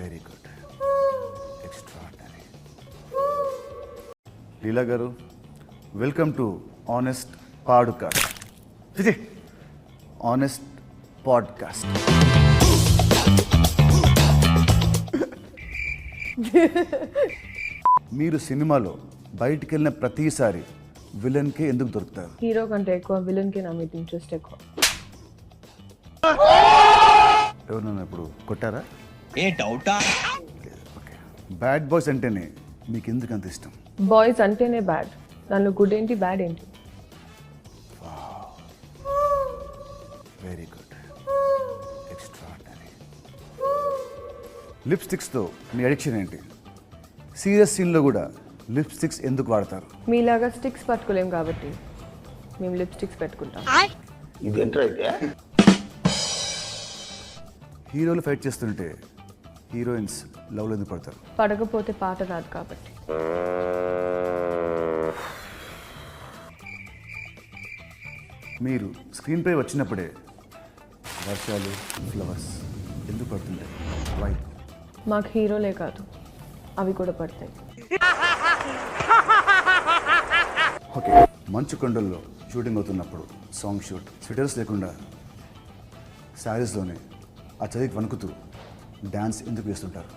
Very good, extraordinary. Leela garu, welcome to honest podcast. Honest podcast. మీరు సినిమాలో బయటికి వెళ్ళిన ప్రతిసారి విలన్కే ఎందుకు దొరుకుతారు? హీరో కంటే ఎక్కువ విలన్కి నా మీద ఇంట్రెస్ట్ ఎక్కువ. ఎవరన్నా ఇప్పుడు కొట్టారా? ఏ డౌటా? ఓకే. బ్యాడ్ బాయ్స్ అంటేనే మీకు ఎందుకు అంత ఇష్టం? బాయ్స్ అంటేనే బ్యాడ్, నన్ను గుడ్ ఏంటి బ్యాడ్ ఏంటి? Very good, extraordinary. లిప్స్టిక్స్తో మీ అడిక్షన్ ఏంటి? సీరియస్ సీన్లో కూడా లిప్స్టిక్స్ ఎందుకు వాడతారు? మీలాగా స్టిక్స్ పట్టుకోలేం కాబట్టి మేము లిప్స్టిక్స్ పెట్టుకుంటాం. హీరోలు ఫైట్ చేస్తుంటే హీరోయిన్స్ లవ్లో ఎందుకు పడతారు? పడకపోతే పాట రాదు కాబట్టి. మీరు స్క్రీన్ పై వచ్చినప్పుడే వర్షాలు, ఫ్లవర్స్ ఎందుకు పడుతుంటాయి? వై? మాకు హీరోలే కాదు, అవి కూడా పడతాయి. ఓకే. మంచు కొండల్లో షూటింగ్ అవుతున్నప్పుడు సాంగ్ షూట్, స్వెటర్స్ లేకుండా శారీస్లోనే ఆ చదివి వణుకుతూ డ్యాన్స్ ఎందుకు వేస్తుంటారు?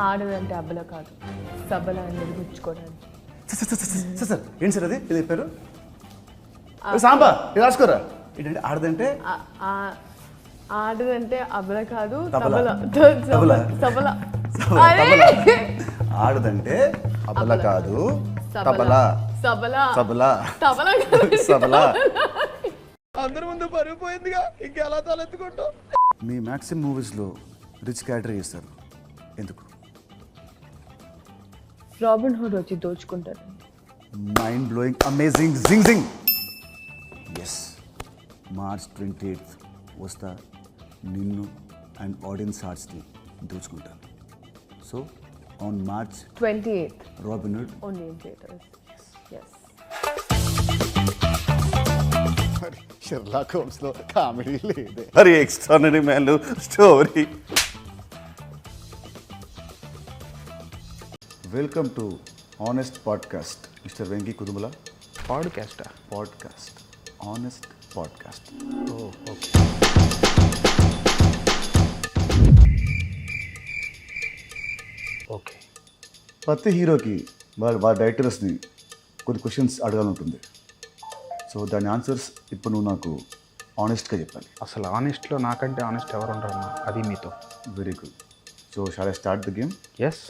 ఆడదంటే అబ్బల కాదు, సబ్బల అని గుర్చుకోవడానికి. సార్ ఏంటి సార్ అది ఇది చెప్పారు? సాంబా ఇది రాసుకోరా. ఏంటంటే ఆడదంటే ఆడదంటే అబ్బల కాదు, తబలా. సబల. తబలా. ఆడదంటే అబల కాదు, తబలా. సబల తబలా. తబల సబలా. అందరి ముందు పరుగు పోయిందిగా, ఇంకెలా తలెత్తుకుంటావు? మీ మ్యాక్సిమం మూవీస్లో రిచ్ క్యారెక్టర్ చేస్తారు ఎందుకు? రాబిన్ హుడ్ వచ్చి దోచుకుంటారు. మైండ్ బ్లోయింగ్, అమేజింగ్, జింగ్ జింగ్. ఎస్, మార్చ్ 28th వస్తా, నిన్ను అండ్ ఆడియన్స్ హార్ట్స్ని దోచుకుంటాను. So on March 28th Robin Hood only in theaters. Yes. Sherlock హోమ్స్లో కామెడీ లేదే. మరి ఎక్స్ట్రాడినరీ మ్యాన్లు story. Welcome to honest podcast. Mister Venky Kudumula. పాడ్కాస్టా? Podcast, honest podcast. Okay. Okay. ప్రతి హీరోకి వాళ్ళ డైరెక్టర్స్ని కొన్ని క్వశ్చన్స్ అడగాలనుంటుంది. సో దాని ఆన్సర్స్ ఇప్పుడు నువ్వు నాకు ఆనెస్ట్గా చెప్పాలి. అసలు ఆనెస్ట్లో నాకంటే ఆనెస్ట్ ఎవరు ఉంటారన్నా? అది మీతో. Very good. So shall I start the game? Yes.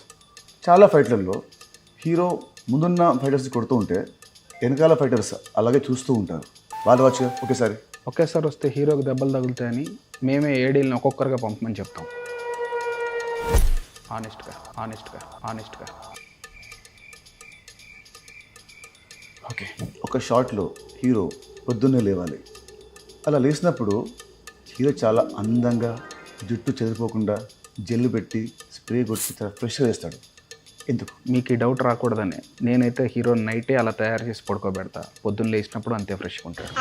చాలా ఫైట్లలో హీరో ముందున్న ఫైటర్స్ని కొడుతూ ఉంటే వెనకాల ఫైటర్స్ అలాగే చూస్తూ ఉంటారు. వాళ్ళు వచ్చి ఒకేసారి వస్తే హీరోకి దెబ్బలు తగులుతాయని మేమే ఏడీలను ఒక్కొక్కరుగా పంపమని చెప్తాం. ఆనెస్ట్గా. ఓకే. ఒక షాట్లో హీరో పొద్దున్నే లేవాలి. అలా లేచినప్పుడు హీరో చాలా అందంగా జుట్టు చెదిరిపోకుండా జెల్లు పెట్టి స్ప్రే కొట్టి చాలా ఫ్రెష్గా వేస్తాడు. ఎందుకు? మీకు ఈ డౌట్ రాకూడదని నేనైతే హీరో నైటే అలా తయారు చేసి పడుకోబెడతా. పొద్దున్న లేచినప్పుడు అంతే ఫ్రెష్గా ఉంటాడు.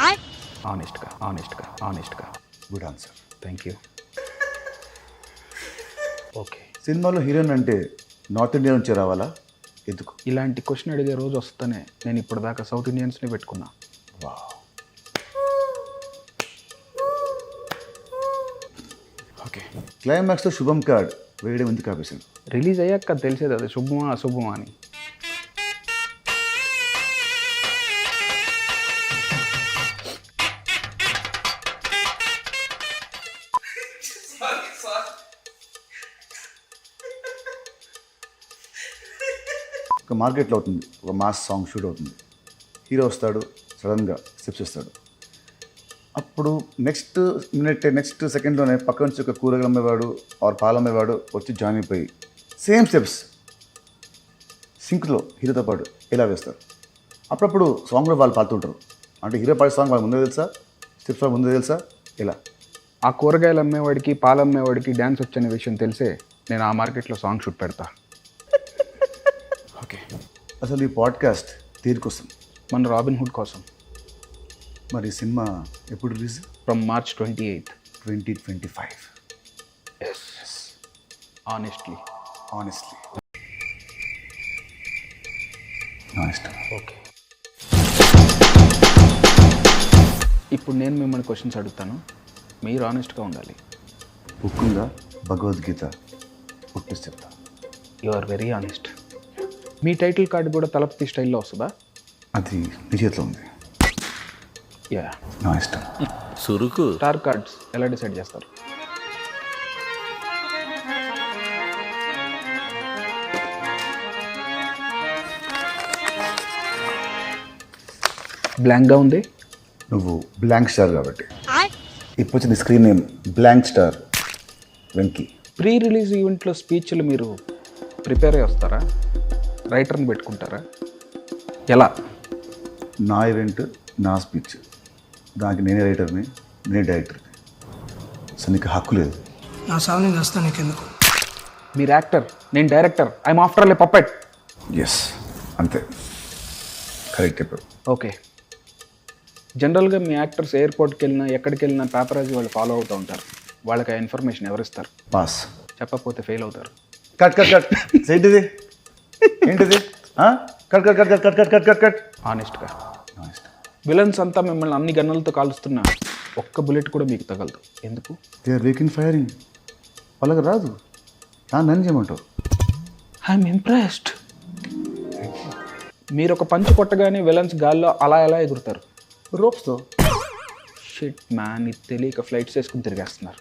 ఆనెస్ట్గా. Good answer. Thank you. Okay. సినిమాలో హీరోయిన్ అంటే నార్త్ ఇండియా నుంచి రావాలా? ఎందుకు? ఇలాంటి క్వశ్చన్ అడిగే రోజు వస్తేనే నేను ఇప్పటిదాకా సౌత్ ఇండియన్స్ని పెట్టుకున్నా. ఓకే. క్లైమాక్స్లో శుభం కార్డ్ వేయడం ఎందుకు ఆపేశాడు? రిలీజ్ అయ్యాక తెలిసేది అది శుభమా అశుభమా అని. ఒక మార్కెట్లో అవుతుంది, ఒక మాస్ సాంగ్ షూట్ అవుతుంది. హీరో వస్తాడు, సడన్గా స్టెప్స్ ఇస్తాడు. అప్పుడు నెక్స్ట్ సెకండ్లోనే పక్క నుంచి ఒక కూరగాయలు అమ్మేవాడు ఆర్ పాలు అమ్మేవాడు వచ్చి జాయిన్ అయిపోయి సేమ్ స్టెప్స్ సింక్లో హీరోతో పాటు ఇలా వేస్తారు. అప్పుడప్పుడు సాంగ్లో వాళ్ళు పాడుతుంటారు. అంటే హీరో పాడే సాంగ్ వాళ్ళు ముందే తెలుసా, స్టెప్స్ వాళ్ళు ముందే తెలుసా? ఇలా ఆ కూరగాయలు అమ్మేవాడికి పాలు అమ్మేవాడికి డ్యాన్స్ వచ్చనే విషయం తెలిసే నేను ఆ మార్కెట్లో సాంగ్ షూట్ పెడతా. ఓకే. అసలు ఈ పాడ్కాస్ట్ దేనికోసం? మన రాబిన్ హుడ్ కోసం. మరి సినిమా ఎప్పుడు release? From March 28th. 2025. Yes honestly. Honestly నా ఇష్టం. ఓకే, ఇప్పుడు నేను మిమ్మల్ని క్వశ్చన్స్ అడుగుతాను, మీరు ఆనెస్ట్గా ఉండాలి. బుక్ ఉందా భగవద్గీత పుట్టిసి చెప్తా. You are very honest. మీ టైటిల్ కార్డు కూడా తలపతి స్టైల్లో వస్తుందా? అది నీ చేతిలో ఉంది. యా. నా ఇష్టం. సురుకు స్టార్ కార్డ్స్ ఎలా డిసైడ్ చేస్తారు? బ్లాంక్గా ఉంది. నువ్వు బ్లాంక్ స్టార్ కాబట్టి. ఇప్పుడు వచ్చింది screen name blank star Venky. Pre release ఈవెంట్లో స్పీచ్లు మీరు ప్రిపేర్ అయ్యి వస్తారా? రైటర్ని పెట్టుకుంటారా? ఎలా? నా ఈవెంట్ నా స్పీచ్, దానికి నేనే రైటర్ని నేనే డైరెక్టర్ని. అసలు నీకు హక్కు లేదు. నా సాగు నేను వస్తాను నీకెందుకు. మీరు యాక్టర్, నేను director. I'm after all a puppet. Yes, అంతే, కరెక్ట్ చెప్పావు. ఓకే, జనరల్గా మీ యాక్టర్స్ ఎయిర్పోర్ట్కి వెళ్ళినా ఎక్కడికి వెళ్ళినా పేపరాజీ వాళ్ళు ఫాలో అవుతూ ఉంటారు. వాళ్ళకి ఆ ఇన్ఫర్మేషన్ ఎవరు ఇస్తారు? పాస్. చెప్పకపోతే ఫెయిల్ అవుతారు. Cut cut cut. ఏంటిది ఏంటిది? Cut cut cut cut cut cut cut cut cut. ఆనెస్ట్గా. నా ఇష్టం. విలన్స్ అంతా మిమ్మల్ని అన్ని గన్నులతో కాలుస్తున్నా ఒక్క బుల్లెట్ కూడా మీకు తగలదు. ఎందుకు? They are weak in firing. వాళ్ళకి రాదు. నన్ను చేయమంటావు? I'm impressed. మీరు ఒక పంచ్ కొట్టగానే విలన్స్ గాల్లో అలా ఎలా ఎగురుతారు? రోప్స్తో. షిట్ మ్యాన్, ఇది తెలియక ఫ్లైట్స్ వేసుకుని తిరిగేస్తున్నారు.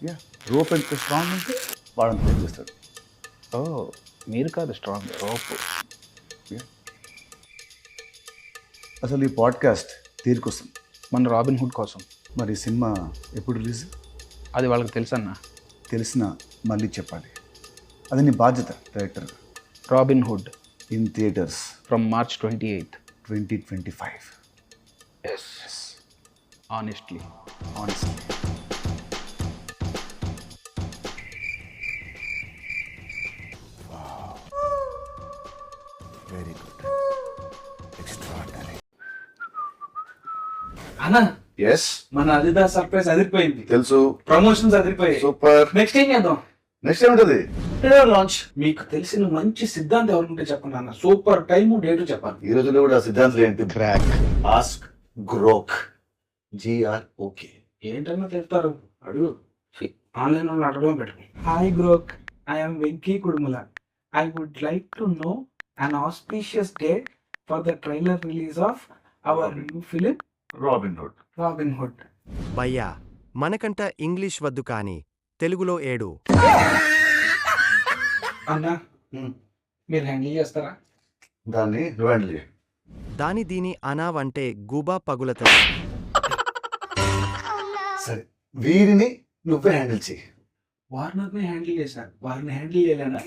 యా, రోప్ ఎంత స్ట్రాంగ్ అంటే వాడంత పని చేస్తాడు. ఓ, మీరు కాదు స్ట్రాంగ్, రోప్. అసలు ఈ పాడ్కాస్ట్ తీరుకోసం, మన రాబిన్ హుడ్ కోసం. మరి ఈ సినిమా ఎప్పుడు రిలీజ్? అది వాళ్ళకి తెలుసన్నా. తెలిసినా మళ్ళీ చెప్పాలి. అది నీ బాధ్యత డైరెక్టర్గా. Robin Hood in theatres from March 28th. 2025. Yes, honestly. Honestly. Very good. Extraordinary. అన్నా, ఎస్, మన అదిదాస్ సర్ప్రైజ్ అదిరిపోయింది. తెలుసు. ప్రమోషన్స్ అదిరిపోయాయి. సూపర్. నెక్స్ట్ ఏం చేద్దాం? నెక్స్ట్ ఏముంటుంది? లాంచ్. మీకు తెలిసిన మంచి సిద్ధాంతం ఎవరుంటే చెప్పండి అన్న. సూపర్ టైము డేటు చెప్పాలి. ఈ రోజుల్లో కూడా సిద్ధాంతం ఏంటి? Grok, ask, Grok, GROK. ఏంటన్నా చెప్తారు? అడుగు. ఆన్లైన్ వాళ్ళు అడగడం పెట్టు. Hi Grok, I'm Venky Kudumula. I would like to know an auspicious date for the trailer release of our new film Robin Hood. Robin Hood. భయ్యా, మనకంట ఇంగ్లీష్ వద్దు కానీ తెలుగులో ఏడు. అన్నా, మీరు హ్యాండిల్ చేస్తారా? దాన్ని నువ్వు దాని దీని అనావంటే గుబా పగులతది. సరే, వీరిని నువ్వే హ్యాండిల్ చేయి. వార్నర్ని హ్యాండిల్ చేశారు, వారిని హ్యాండిల్ చేయలేనా?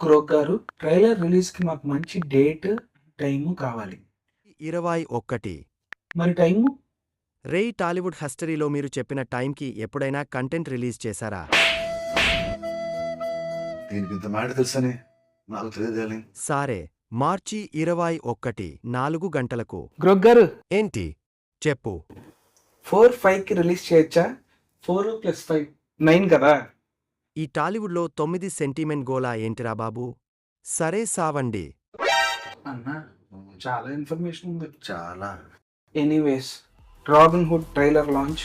క్రోక్ గారు, ట్రైలర్ రిలీజ్ కి మాకు మంచి డేట్ టైము కావాలి. 21. మరి టైము? రేయ్, టాలీవుడ్ హిస్టరీలో మీరు చెప్పిన టైంకి ఎప్పుడైనా కంటెంట్ రిలీజ్ చేశారా? దీనికి ఇంత మాట తెలుసని నాకు తెలియదు. సారే, మార్చి 21, 4 గంటలకు. గ్రోక్ గారు, ఏంటి చెప్పు. 4-5కి రిలీజ్ చేయొచ్చా? 4 + 5 9 కదా. ఈ టాలీవుడ్లో 9 సెంటిమెంట్ గోలా ఏంటిరా బాబు? సరే సావండి. అన్నా, చాలా ఇన్ఫర్మేషన్ ఉంది. చాలా. Anyways, robin hood trailer launch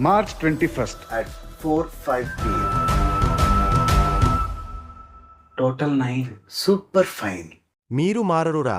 March 21st at 4:05 PM. Total 9. Super fine. మీరు మారరురా.